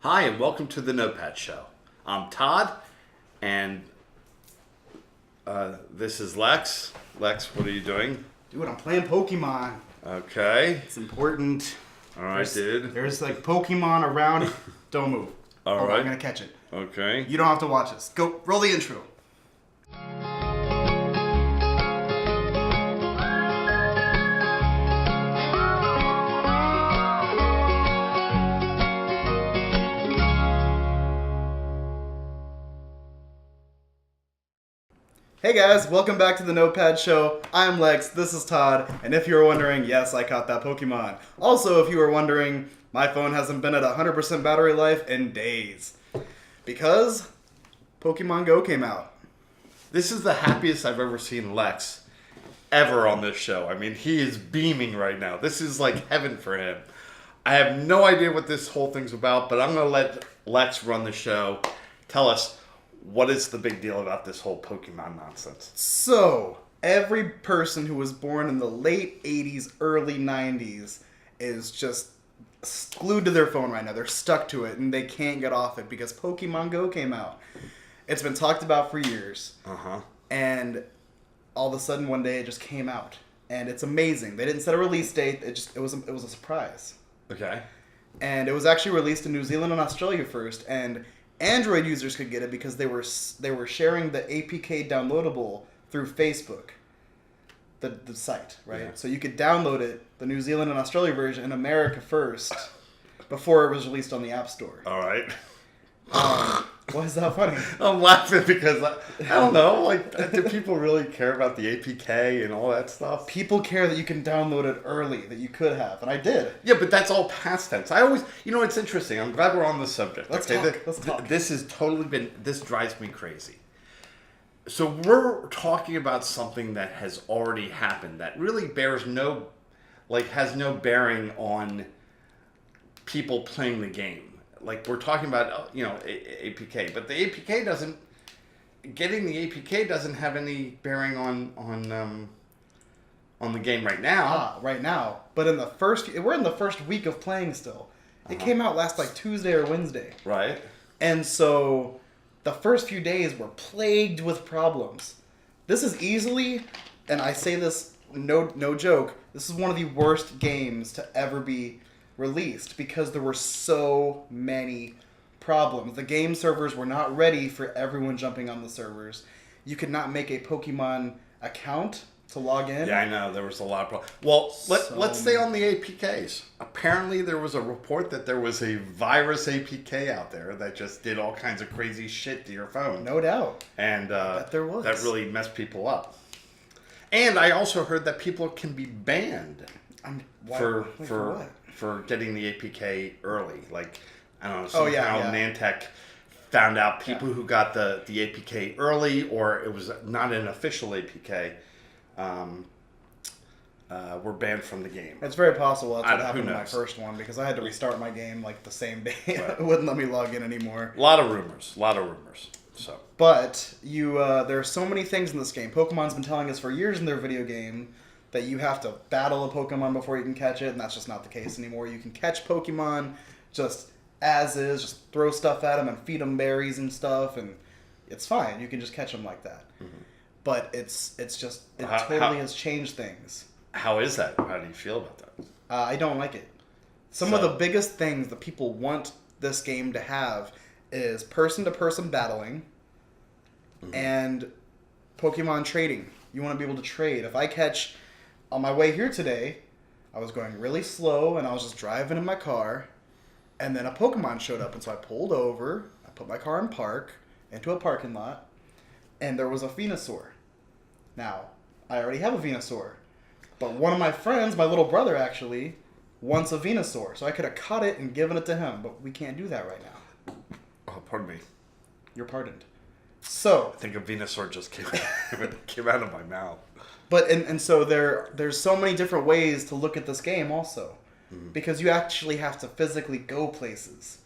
Hi, and welcome to the Notepad Show. I'm Todd, and this is Lex. Lex, what are you doing? Dude, I'm playing Pokemon. Okay. It's important. All right, dude. There's like Pokemon around. Don't move. All right. I'm gonna catch it. Okay. You don't have to watch this. Go, roll the intro. Hey guys, welcome back to the Notepad Show. I'm Lex, this is Todd, and if you were wondering, yes, I caught that Pokemon. Also, if you were wondering, my phone hasn't been at 100% battery life in days. Because Pokemon Go came out. This is the happiest I've ever seen Lex ever on this show. I mean, he is beaming right now. This is like heaven for him. I have no idea what this whole thing's about, but I'm going to let Lex run the show. Tell us, what is the big deal about this whole Pokemon nonsense? So, every person who was born in the late 80s, early 90s is just glued to their phone right now. They're stuck to it, and they can't get off it because Pokemon Go came out. It's been talked about for years. And all of a sudden, one day, it just came out. And it's amazing. They didn't set a release date. It was a surprise. Okay. And it was actually released in New Zealand and Australia first, and Android users could get it because they were sharing the APK downloadable through Facebook, the site, right? Yeah. So you could download it, the New Zealand and Australia version, in America first, before it was released on the App Store. All right. Why is that funny? I'm laughing because I don't know. Like, do people really care about the APK and all that stuff? People care that you can download it early, that you could have, and I did. Yeah, but that's all past tense. I always, it's interesting. I'm glad we're on this subject. Let's talk. This has totally been. This drives me crazy. So we're talking about something that has already happened that really has no bearing on people playing the game. Like, we're talking about, APK, but the APK getting the APK doesn't have any bearing on the game right now. Right now. But we're in the first week of playing still. It came out last Tuesday or Wednesday. Right. And so the first few days were plagued with problems. This is easily, and I say this no joke, this is one of the worst games to ever be released because there were so many problems. The game servers were not ready for everyone jumping on the servers. You could not make a Pokemon account to log in. Yeah, I know. There was a lot of problems. Well, let's stay on the APKs. Apparently, there was a report that there was a virus APK out there that just did all kinds of crazy shit to your phone. No doubt. And that there was. That really messed people up. And I also heard that people can be banned for getting the APK early. Like, I don't know, somehow Niantic found out people who got the APK early, or it was not an official APK, were banned from the game. It's very possible that's what happened in my first one, because I had to restart my game the same day. Right. It wouldn't let me log in anymore. A lot of rumors. So, but there are so many things in this game. Pokemon's been telling us for years in their video game that you have to battle a Pokemon before you can catch it, and that's just not the case anymore. You can catch Pokemon just as is, just throw stuff at them and feed them berries and stuff, and it's fine. You can just catch them like that. Mm-hmm. But it totally has changed things. How is that? How do you feel about that? I don't like it. Some of the biggest things that people want this game to have is person-to-person battling and Pokemon trading. You want to be able to trade. If I catch... On my way here today, I was going really slow, and I was just driving in my car, and then a Pokemon showed up, and so I pulled over, I put my car in park, into a parking lot, and there was a Venusaur. Now, I already have a Venusaur, but one of my friends, my little brother actually, wants a Venusaur, so I could have caught it and given it to him, but we can't do that right now. Oh, pardon me. You're pardoned. So... I think a Venusaur just came out of my mouth. But and so there's so many different ways to look at this game also, because you actually have to physically go places.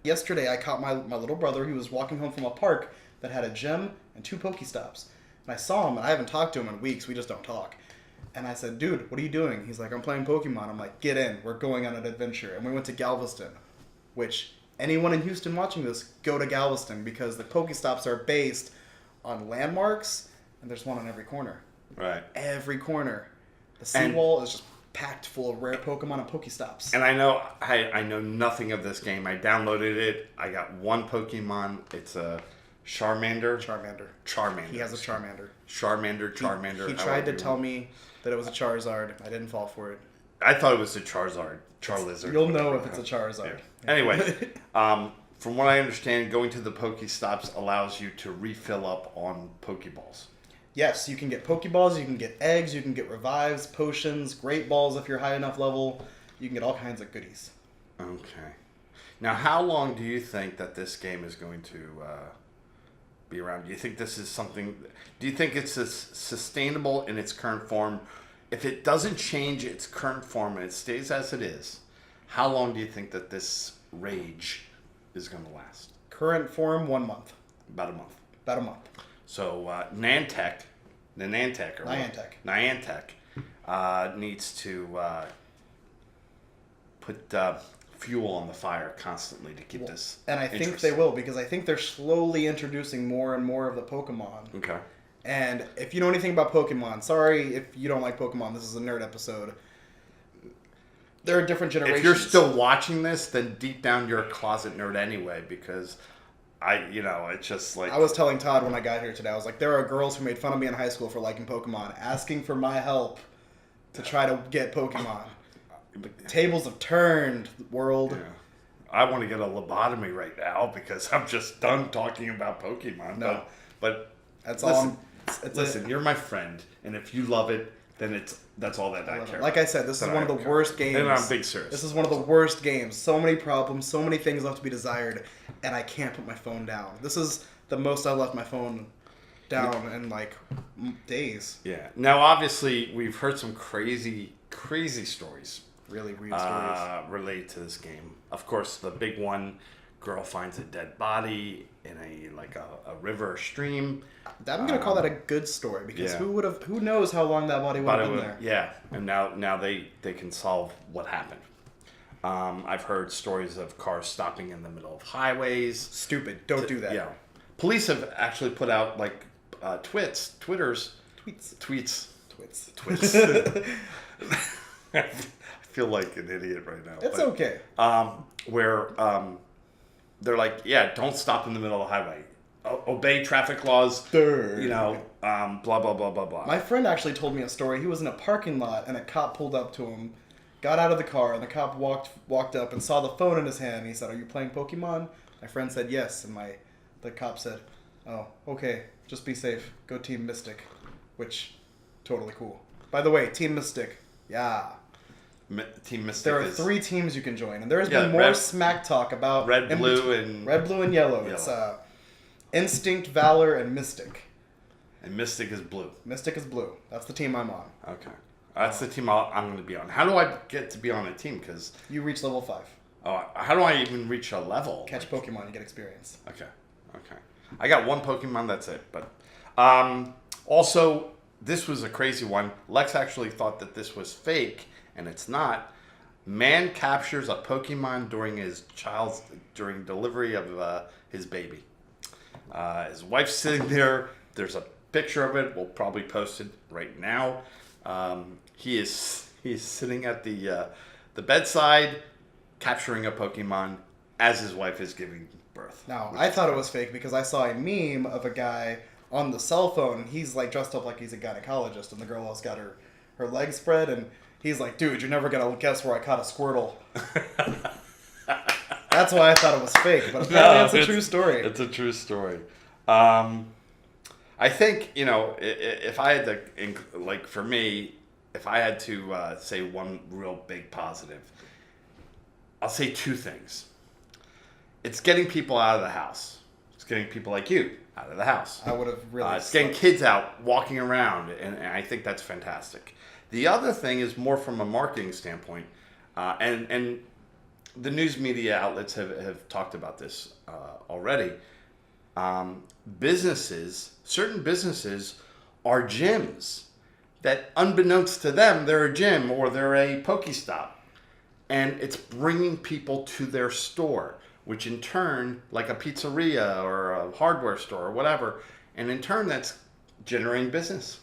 Yesterday I caught my little brother. He was walking home from a park that had a gym and 2 Pokestops, and I saw him, and I haven't talked to him in weeks. We just don't talk. And I said, dude, what are you doing? He's like, I'm playing Pokemon. I'm like, get in. We're going on an adventure. And we went to Galveston, which anyone in Houston watching this, go to Galveston because the Pokestops are based on landmarks, and there's one on every corner. Right. Every corner. The seawall is just packed full of rare Pokemon and Pokestops. And I know nothing of this game. I downloaded it. I got one Pokemon. It's a Charmander. Charmander. He has a Charmander. Charmander. He tried to tell me that it was a Charizard. I didn't fall for it. I thought it was a Charizard. Charlizard. You'll know if it's a Charizard. Yeah. Anyway, from what I understand, going to the Pokestops allows you to refill up on Pokeballs. Yes, you can get Pokeballs, you can get eggs, you can get revives, potions, great balls if you're high enough level. You can get all kinds of goodies. Okay. Now, how long do you think that this game is going to be around? Do you think this is something... Do you think it's sustainable in its current form? If it doesn't change its current form and it stays as it is, how long do you think that this rage is going to last? Current form, 1 month. About a month. About a month. So Niantic needs to put fuel on the fire constantly to keep this. And I think they will, because I think they're slowly introducing more and more of the Pokemon. Okay. And if you know anything about Pokemon, sorry if you don't like Pokemon, this is a nerd episode. There are different generations. If you're still watching this, then deep down you're a closet nerd anyway, because it's just like... I was telling Todd when I got here today, I was like, there are girls who made fun of me in high school for liking Pokemon, asking for my help to try to get Pokemon. The tables have turned, world. Yeah. I want to get a lobotomy right now because I'm just done talking about Pokemon. No. But that's listen, all. Listen, you're my friend, and if you love it, then that's all that I care. Like I said, this is one of the worst games. And I'm big serious. This is one of the worst games. So many problems, so many things left to be desired, and I can't put my phone down. This is the most I left my phone down in like days. Yeah. Now, obviously, we've heard some crazy stories. Really weird stories related to this game. Of course, the big one: girl finds a dead body in a river or stream. I'm gonna call that a good story because who knows how long that body would have been there. Yeah, and now they can solve what happened. I've heard stories of cars stopping in the middle of highways. Stupid. Don't do that. Yeah. Police have actually put out tweets. I feel like an idiot right now. It's okay. Where they're like, yeah, don't stop in the middle of the highway. Obey traffic laws. Blah, blah, blah, blah, blah. My friend actually told me a story. He was in a parking lot and a cop pulled up to him, got out of the car, and the cop walked up and saw the phone in his hand. And he said, "Are you playing Pokemon?" My friend said yes, and the cop said, "Oh, okay. Just be safe. Go Team Mystic," which totally cool. By the way, Team Mystic, yeah. Team Mystic. There are 3 teams you can join, and there has been more smack talk about red, blue, and yellow. It's Instinct, Valor, and Mystic. And Mystic is blue. Mystic is blue. That's the team I'm on. Okay, that's the team I'm going to be on. How do I get to be on a team? Because you reach level 5. Oh, how do I even reach a level? Catch Pokemon, you get experience. Okay. I got 1 Pokemon. That's it. But also, this was a crazy one. Lex actually thought that this was fake. And it's not. Man captures a Pokemon during delivery of his baby. His wife's sitting there. There's a picture of it. We'll probably post it right now. He is sitting at the bedside, capturing a Pokemon as his wife is giving birth. Now, I thought it was fake because I saw a meme of a guy on the cell phone. And he's like dressed up like he's a gynecologist, and the girl has got her legs spread and. He's like, dude, you're never going to guess where I caught a Squirtle. That's why I thought it was fake, but apparently it's a true story. It's a true story. I think, if I had to, for me, if I had to say one real big positive, I'll say 2 things. It's getting people out of the house. It's getting people like you out of the house. I would have really... It's getting kids out, walking around, and I think that's fantastic. The other thing is more from a marketing standpoint, and the news media outlets have talked about this already. Certain businesses are gyms that, unbeknownst to them, they're a gym or they're a Pokestop, and it's bringing people to their store. which in turn, like a pizzeria or a hardware store or whatever, and in turn that's generating business.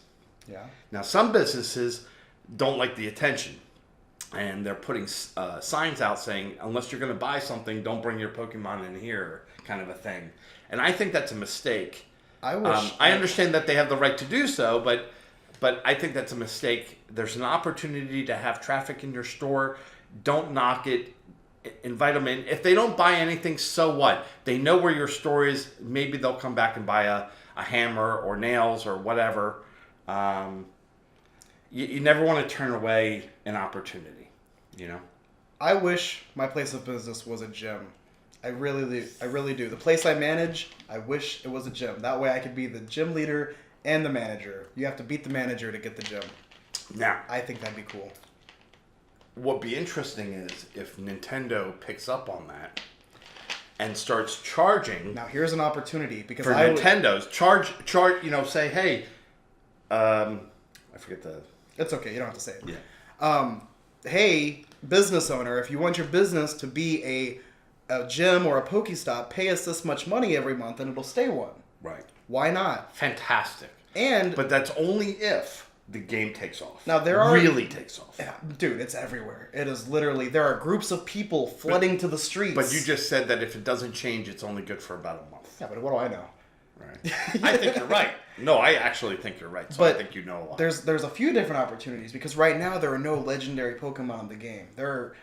Yeah. Now, some businesses don't like the attention, and they're putting signs out saying, unless you're going to buy something, don't bring your Pokemon in here, kind of a thing. And I think that's a mistake. I wish. I understand that they have the right to do so, but I think that's a mistake. There's an opportunity to have traffic in your store. Don't knock it. Invite them in. If they don't buy anything, so what? They know where your store is. Maybe they'll come back and buy a hammer or nails or whatever. You never want to turn away an opportunity, you know? I wish my place of business was a gym. I really do. The place I manage, I wish it was a gym. That way I could be the gym leader and the manager. You have to beat the manager to get the gym. Now, I think that'd be cool. what'd be interesting is if Nintendo picks up on that and starts charging Now here's an opportunity because for Nintendo's charge, say, hey, I forget the. It's okay. You don't have to say it. Yeah. Hey, business owner, if you want your business to be a gym or a Pokestop, pay us this much money every month and it'll stay one. Right. Why not? Fantastic. And But that's only if the game takes off. Now, there are... Really takes off. Yeah, dude, it's everywhere. It is literally... There are groups of people flooding to the streets. But you just said that if it doesn't change, it's only good for about a month. Yeah, but what do I know? Right. I think you're right. No, I actually think you're right. So But I think you know a lot. There's a few different opportunities because right now there are no legendary Pokemon in the game. There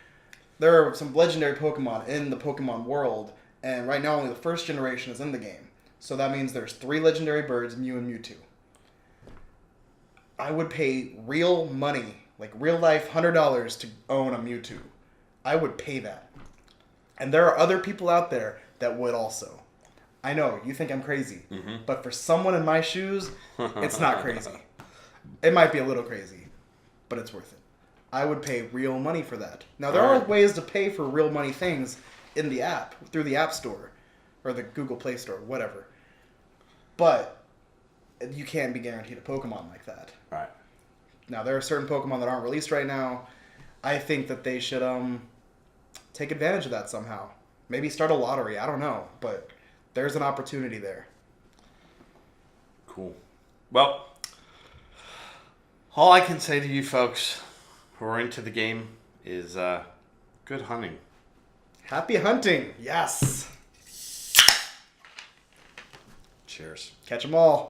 are some legendary Pokemon in the Pokemon world, and right now only the first generation is in the game. So that means there's 3 legendary birds, Mew and Mewtwo. I would pay real money, like real life $100 to own a Mewtwo. I would pay that. And there are other people out there that would also. I know, you think I'm crazy. Mm-hmm. But for someone in my shoes, it's not crazy. It might be a little crazy, but it's worth it. I would pay real money for that. Now, there are ways to pay for real money things in the app, through the App Store, or the Google Play Store, whatever. But you can't be guaranteed a Pokemon like that. Right. Now, there are certain Pokemon that aren't released right now. I think that they should take advantage of that somehow. Maybe start a lottery. I don't know, but there's an opportunity there. Cool. Well, all I can say to you folks who are into the game is good hunting. Happy hunting! Yes! Cheers. Catch 'em all.